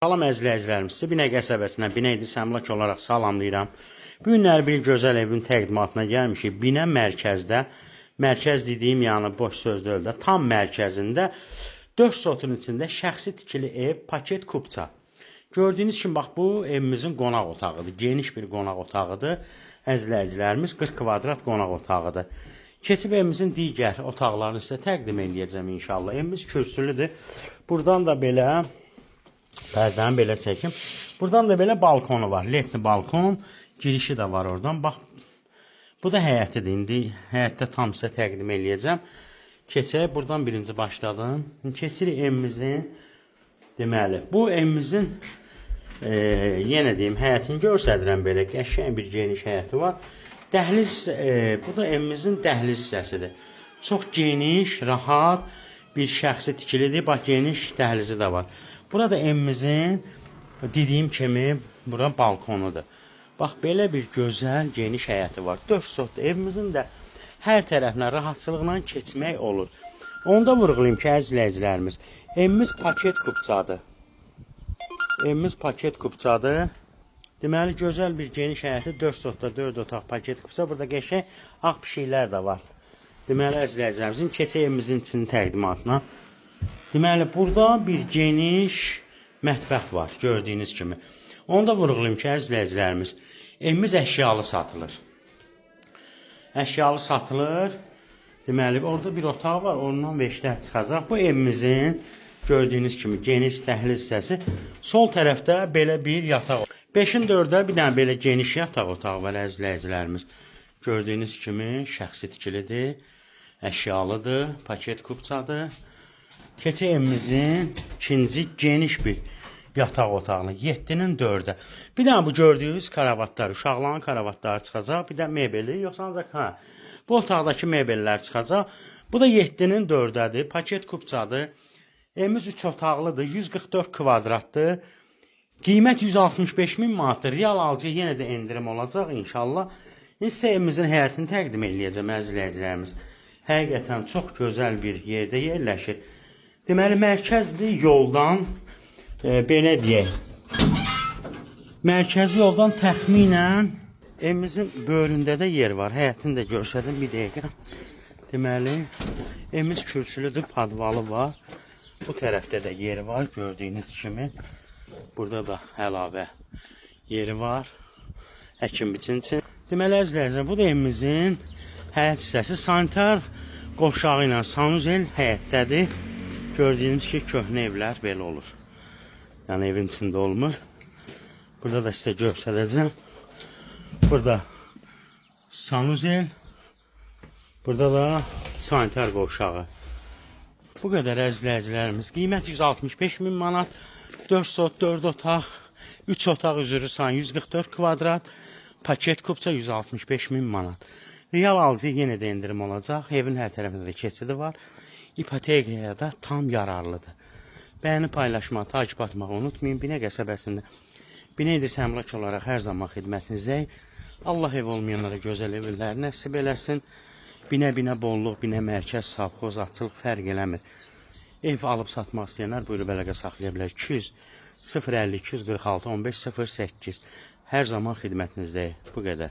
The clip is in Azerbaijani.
Salam əzizlərimiz, sizi Binə qəsəbəsindən Binə Səmlak olaraq salamlayıram. Bu günlər bir gözəl evin təqdimatına gəlmişik. Binə mərkəzdə, mərkəz dediyim yəni boş söz deyil də, tam mərkəzində 4 sotun içində şəxsi tikili ev, paket kupça. Gördüyünüz kimi bax bu evimizin qonaq otağıdır. Geniş bir qonaq otağıdır. Əzizlərimiz 40 kvadrat qonaq otağıdır. Keçib evimizin digər otaqlarını sizə təqdim edəcəm inşallah. Evimiz kürsülüdür. Buradan da belə pərdəni belə çəkim. Buradan da belə balkonu var. Ledli balkon. Girişi də var oradan. Bax, bu da həyətidir. İndi həyətdə tam sizə təqdim eləyəcəm. Keçək. Buradan birinci başladım. Keçirik evimizin. Deməli, bu evimizin yenə deyim, həyətini göstərirəm belə. Qəşəng bir geniş həyəti var. Dəhliz, bu da evimizin dəhliz hissəsidir. Çox geniş, rahat bir şəxsi tikilidir. Bax, geniş dəhlizi də var. Burada evimizin dediyim kimi bura balkonudur. Bax belə bir gözəl geniş həyəti var. 4 sot evimizin də hər tərəfinə rahatçılıqla keçmək olur. Onu da vurğulayım ki, əzizlərimiz, evimiz paket kupçadır. Evimiz paket kupçadır. Deməli gözəl bir geniş həyəti 4 sotda 4 otaq paket kupça. Burada qəşəng ağ pişiklər də var. Deməli əzizlərimizin keçək evimizin içinin təqdimatına. Deməli, burada bir geniş mətbəx var, gördüyünüz kimi. Onu da vurğulayım ki, əzizlərimiz, evimiz əşyalı satılır. Əşyalı satılır. Deməli, orada bir otaq var, ondan veşlər çıxacaq. Bu evimizin gördüyünüz kimi geniş dəhliz hissəsi. Sol tərəfdə belə bir yataq. 5-in 4-də bir dənə belə geniş yataq otağı var, əzizlərimiz. Gördüyünüz kimi şəxsi tikilidir, əşyalıdır, paket kupçadır. Keçək evimizin ikinci geniş bir yataq otağına. 7-nin 4-də. Bir dənə bu gördüyünüz karavatlar, uşaqların karavatları çıxacaq. Bir də mebeli, yoxsa ancaq bu otaqdakı mebellər çıxacaq. Bu da 7-nin 4-dədir. Paket kupçadır. Evimiz 3 otaqlıdır. 144 kvadratdır. Qiymət 165 min manatdır. Real alıcı yenə də endirim olacaq inşallah. Sizə evimizin həyətini təqdim edəcəm əzizlərimiz. Həqiqətən çox gözəl bir yerdə yerləşir. Deməli, mərkəzli yoldan, belə deyək, mərkəzi yoldan təxminən evimizin böyründə də yer var. Həyətini də görsədim bir dəqiqə. Deməli, evimiz kürsülüdür, padvalı var. Bu tərəfdə də yeri var, gördüyünüz kimi. Burada da əlavə yeri var, həkim biçin üçün. Deməli, əzizlərim, bu da evimizin həyət hissəsi. Sanitar qovşağı ilə sanuzel həyətdədir. Gördüyünüz ki, köhnə evlər belə olur. Yəni evin içində olmur. Burada da sizə göstərəcəm. Burada sanuzel. Burada da sanitar qovşağı. Bu qədər əzizlərimiz. Qiymət 165 min manat. 4 sot, 4 otaq, 3 otaq üzrü sayın 144 kvadrat. Paket kupça 165 min manat. Real alıcı yenə də endirim olacaq. Evin hər tərəfində də keçidi var. İpotekaya da tam yararlıdır. Bəyəni paylaşmağı, takip atmağı unutmayın. Binə qəsəbəsində Binə Səmlak olaraq hər zaman xidmətinizdəyik. Allah ev olmayanlara gözəl evlər nəsib eləsin. Binə bolluq, binə mərkəz, savxoz, atçılıq fərq eləmir. Ev alıb satmaq istəyənlər buyurub əlaqə saxlaya bilər. 200 050 246 15 08. Hər zaman xidmətinizdəyik. Bu qədər.